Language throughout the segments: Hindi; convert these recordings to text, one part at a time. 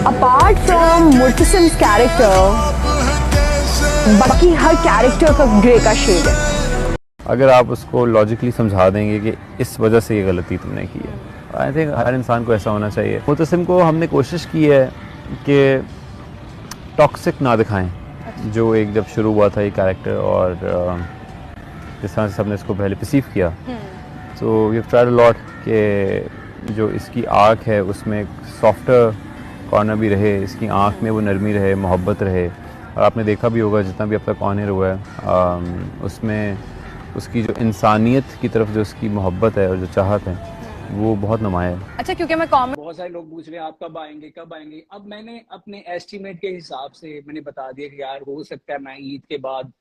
Apart from Murtasim's character, बाकी हर कैरेक्टर का ग्रे का शेड है। अगर आप उसको लॉजिकली समझा देंगे कि इस वजह से ये गलती तुमने की है, आई थिंक हर इंसान को ऐसा होना चाहिए। मुतसिम को हमने कोशिश की है कि टॉक्सिक ना दिखाएं, जो एक जब शुरू हुआ था ये कैरेक्टर, और जिस तरह से सबने इसको पहले परसीव किया, तो we have tried a lot कि जो इसकी आँख है उसमें सॉफ्टर कॉर्नर भी रहे, इसकी आँख में वो नरमी रहे, मोहब्बत रहे। और आपने देखा भी होगा जितना भी अब तक ऑन एयर हुआ है, उसमें उसकी जो इंसानियत की तरफ जो उसकी मोहब्बत है और जो चाहत है वो बहुत नुमाया है। अच्छा, क्योंकि मैं कॉमेंट, बहुत सारे लोग पूछ रहे हैं आप कब आएंगे कब आएंगे। अब मैंने अपने एस्टीमेट के हिसाब से मैंने बता दिया कि यार हो सकता है मैं ईद के बाद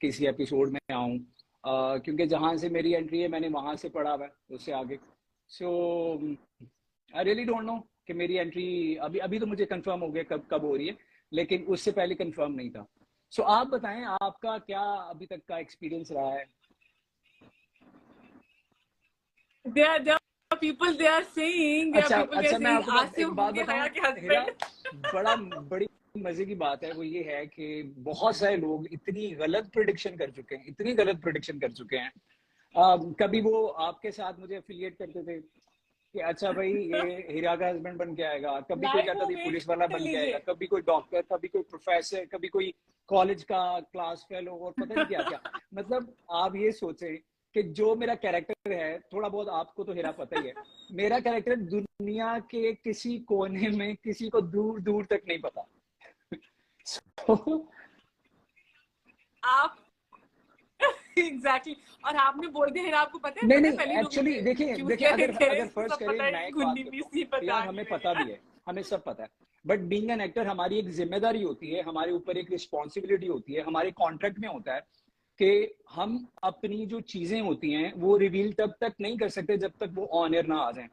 किसी एपिसोड में आऊँ, क्योंकि जहाँ से मेरी एंट्री है मैंने वहाँ से पढ़ा हुआ है, उससे आगे। सो आई रियली डोंट नो कि मेरी एंट्री अभी तो मुझे कंफर्म हो गया कब हो रही है, लेकिन उससे पहले कंफर्म नहीं था। सो आप बताएं आपका क्या अभी तक का एक्सपीरियंस रहा है? There are people, they are saying, अच्छा मैं आपको आसिफ एक बात हिरा के husband। बड़ी मजे की बात है वो ये है कि बहुत सारे लोग इतनी गलत प्रेडिक्शन कर चुके हैं। कभी वो आपके साथ मुझे एफिलिएट करते थे कि अच्छा भाई ये हीरा का हस्बैंड बन के आएगा, कभी कोई कहता था पुलिस वाला बन के आएगा, कभी कोई डॉक्टर, कभी कोई प्रोफेसर, कभी कोई कॉलेज का क्लास फेलो और पता नहीं क्या क्या। मतलब आप ये सोचें कि जो मेरा कैरेक्टर है, थोड़ा बहुत आपको तो हीरा पता ही है, मेरा कैरेक्टर दुनिया के किसी कोने में किसी को दूर दूर तक नहीं पता। आप एग्जैक्टली और आपने बोल दिया हीरा आपको पता है? नहीं एक्चुअली देखिए अगर फर्स्ट करें मैं एक बात यार, हमें पता भी है, हमें सब पता है, बट बीइंग एन एक्टर हमारी एक जिम्मेदारी होती है, हमारे ऊपर एक रिस्पॉन्सिबिलिटी होती है, हमारे कॉन्ट्रैक्ट में होता है कि हम अपनी जो चीजें होती हैं वो रिवील तब तक नहीं कर सकते जब तक वो ऑन एयर ना आ जाए।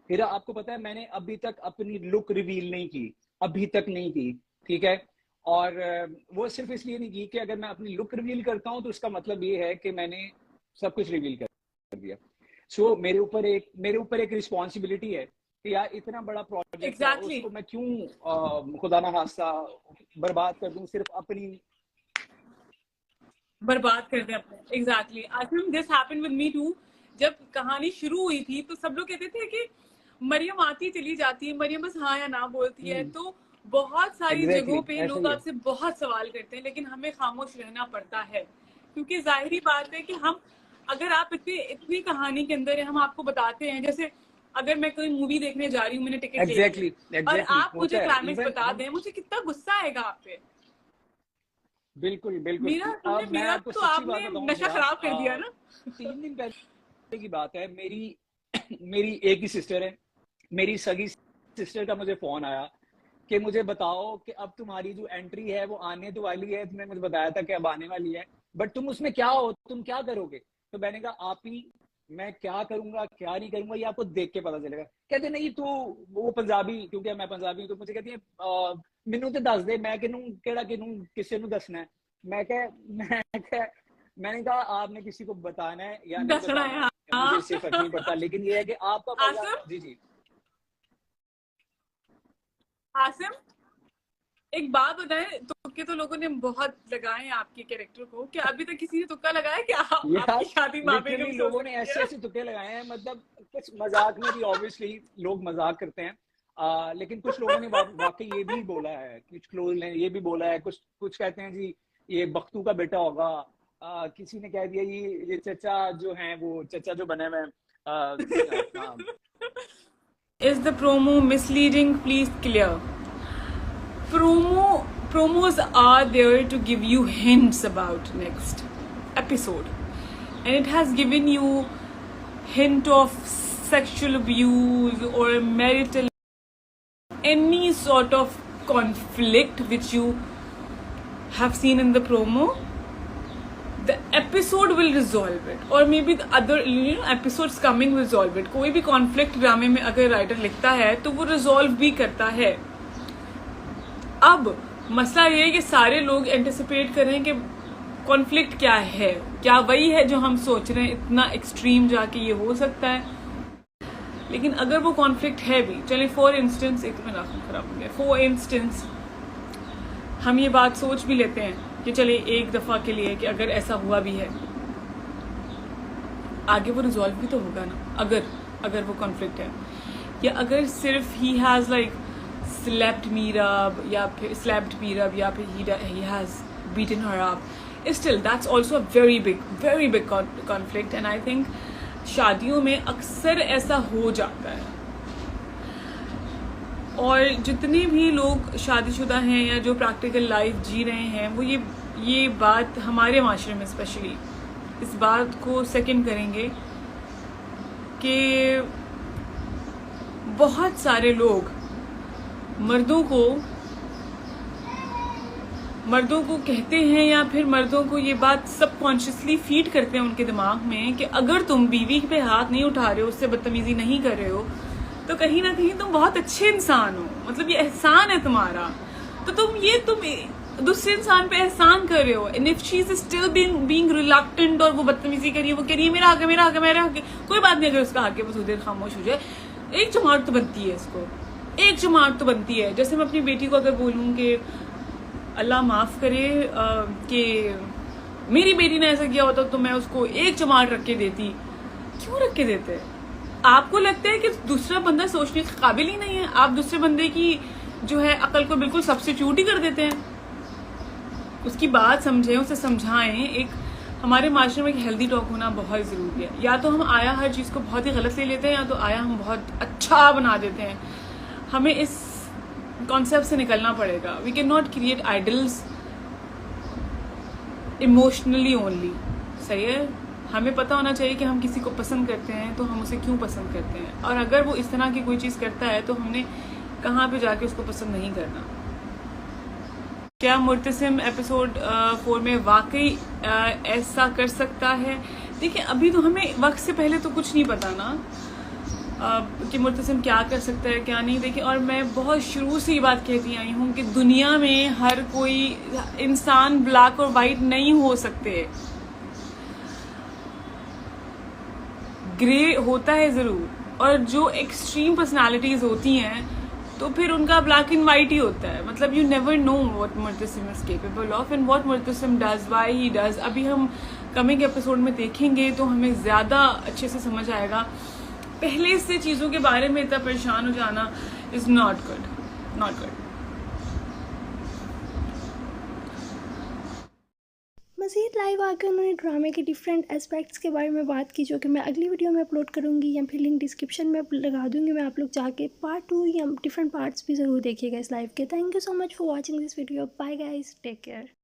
हीरा आपको पता है मैंने अभी तक अपनी लुक रिवील नहीं की, अभी तक नहीं की, ठीक है? और वो सिर्फ इसलिए नहीं की कि अगर मैं अपनी लुक रिवील करता हूं तो उसका मतलब ये है कि मैंने सब कुछ रिवील कर दिया। सो मेरे ऊपर एक रिस्पॉन्सिबिलिटी है कि यार इतना बड़ा प्रोजेक्ट है, उसको मैं क्यों खुदा ना खास्ता बर्बाद कर दूं, सिर्फ अपनी बर्बाद कर दे अपने। Exactly Asim, this happened with me too. जब कहानी शुरू हुई थी तो सब लोग कहते थे कि मरियम आती चली जाती है, मरियम बस हाँ या ना बोलती है। तो बहुत सारी जगहों पे लोग आपसे बहुत सवाल करते हैं, लेकिन हमें खामोश रहना पड़ता है, क्योंकि जाहिर बात है कि हम अगर आप इतनी कहानी के अंदर है, हम आपको बताते हैं, जैसे अगर मैं कोई मूवी देखने जा रही हूँ, मैंने टिकट ले और आप मुझे क्लाइमेक्स बता दें, मुझे कितना गुस्सा आएगा आप पे। बिल्कुल मेरा तो आपने नशा खराब कर दिया ना। 3 दिन पहले की बात है, मेरी एक ही सिस्टर है, मेरी सगी सिस्टर का मुझे फोन आया कि मुझे बताओ कि अब तुम्हारी जो एंट्री है वो आने तो वाली है, तुमने मुझे बताया था कि अब आने वाली है, बट तुम उसमें क्या हो, तुम क्या करोगे? तो मैंने कहा आप ही, मैं क्या करूंगा क्या नहीं करूंगा ये आपको देख के पता चलेगा। कहते नहीं तू वो पंजाबी, क्योंकि मैं पंजाबी हूं, तो मुझे कहती है मैनू तो दस दे, मैं किसी नू दसना है। मैंने कहा आपने किसी को बताना है या नहीं बताना है, मुझे इससे फर्क नहीं पड़ता, लेकिन ये है कि आपका जी आसिम एक बात बताएं, तुक्के तो लोगों ने बहुत लगाए हैं आपके कैरेक्टर को, क्या अभी तक किसी ने तुक्का लगाया कि आपकी शादी मामले में? लोगों ने ऐसे तुक्के लगाए हैं, मतलब कुछ मजाक में भी, ऑब्वियसली लोग मजाक करते हैं, लेकिन कुछ लोगों ने वाकई ये भी बोला है, कुछ क्लोज ने ये भी बोला है, कुछ कहते हैं जी ये बख्तू का बेटा होगा, किसी ने कह दिया ये चचा जो हैं वो चचा जो बने हुए। Is the promo misleading? Please clear. Promos are there to give you hints about next episode, and it has given you hint of sexual abuse or marital, any sort of conflict which you have seen in the promo. The episode will resolve it, or maybe the other episodes coming will resolve it. कोई भी conflict ड्रामे में अगर राइटर लिखता है तो वो resolve भी करता है। अब मसला ये है कि सारे लोग एंटिसिपेट कर रहे हैं कि कॉन्फ्लिक्ट क्या है, क्या वही है जो हम सोच रहे हैं, इतना एक्सट्रीम जाके ये हो सकता है, लेकिन अगर वो कॉन्फ्लिक्ट है भी, चले फॉर इंस्टेंस, एक तो मेरा नाखून खराब हो गया, फॉर इंस्टेंस हम ये बात सोच भी लेते हैं कि चले एक दफ़ा के लिए कि अगर ऐसा हुआ भी है, आगे वो रिजॉल्व भी तो होगा ना। अगर वो कॉन्फ्लिक्ट है, या अगर सिर्फ he has like slapped me up या फिर he has beaten her up, still that's also a very big conflict. And I think शादियों में अक्सर ऐसा हो जाता है, और जितने भी लोग शादीशुदा हैं या जो प्रैक्टिकल लाइफ जी रहे हैं, वो ये बात हमारे माशरे में स्पेशली इस बात को सेकंड करेंगे कि बहुत सारे लोग मर्दों को कहते हैं, या फिर मर्दों को ये बात सबकॉन्शियसली फीड करते हैं उनके दिमाग में कि अगर तुम बीवी पे हाथ नहीं उठा रहे हो, उससे बदतमीजी नहीं कर रहे हो, तो कहीं ना कहीं तुम बहुत अच्छे इंसान हो, मतलब ये एहसान है तुम्हारा, तो तुम दूसरे इंसान पे एहसान कर रहे हो। And if she is still being reluctant और वो बदतमीजी कर रही है, वो कह रही है मेरा हक है, कोई बात नहीं, अगर उसका हक है बस थोड़ी देर खामोश हो जाए, एक जमात तो बनती है इसको, एक जमात तो बनती है। जैसे मैं अपनी बेटी को अगर बोलूँ कि अल्लाह माफ़ करे कि मेरी बेटी ने ऐसा किया होता तो मैं उसको एक जमात रख के देती, क्यों रख के देते? आपको लगता है कि दूसरा बंदा सोचने के काबिल ही नहीं है, आप दूसरे बंदे की जो है अकल को बिल्कुल सब्स्टिट्यूट ही कर देते हैं। उसकी बात समझें, उसे समझाएं। एक हमारे माशरे में एक हेल्दी टॉक होना बहुत ज़रूरी है। या तो हम आया हर चीज़ को बहुत ही गलत ले लेते हैं, या तो आया हम बहुत अच्छा बना देते हैं। हमें इस कॉन्सेप्ट से निकलना पड़ेगा। We can not create idols emotionally only, सही है। हमें पता होना चाहिए कि हम किसी को पसंद करते हैं तो हम उसे क्यों पसंद करते हैं, और अगर वो इस तरह की कोई चीज़ करता है तो हमने कहाँ पे जाके उसको पसंद नहीं करना। क्या मुर्तसिम एपिसोड 4 में वाकई ऐसा कर सकता है? देखिए, अभी तो हमें वक्त से पहले तो कुछ नहीं पता ना कि मुर्तसिम क्या कर सकता है क्या नहीं। देखिए, और मैं बहुत शुरू से ये बात कहती आई हूँ कि दुनिया में हर कोई इंसान ब्लैक और वाइट नहीं हो सकते, ग्रे होता है ज़रूर। और जो एक्सट्रीम पर्सनालिटीज़ होती हैं तो फिर उनका ब्लैक एंड वाइट ही होता है। मतलब you never know what Murtasim is capable of and what Murtasim does, why he does. अभी हम कमिंग एपिसोड में देखेंगे तो हमें ज़्यादा अच्छे से समझ आएगा। पहले से चीज़ों के बारे में इतना परेशान हो जाना इज़ नॉट गुड। मज़ीद लाइव आकर उन्होंने ड्रामे के डिफरेंट एस्पेक्ट्स के बारे में बात की, जो कि मैं अगली वीडियो में अपलोड करूँगी, या फिर लिंक डिस्क्रिप्शन में लगा दूँगी। मैं आप लोग जाके पार्ट 2 या डिफरेंट पार्ट्स भी ज़रूर देखिएगा इस लाइव के। Thank you so much for watching this video. Bye guys, take care.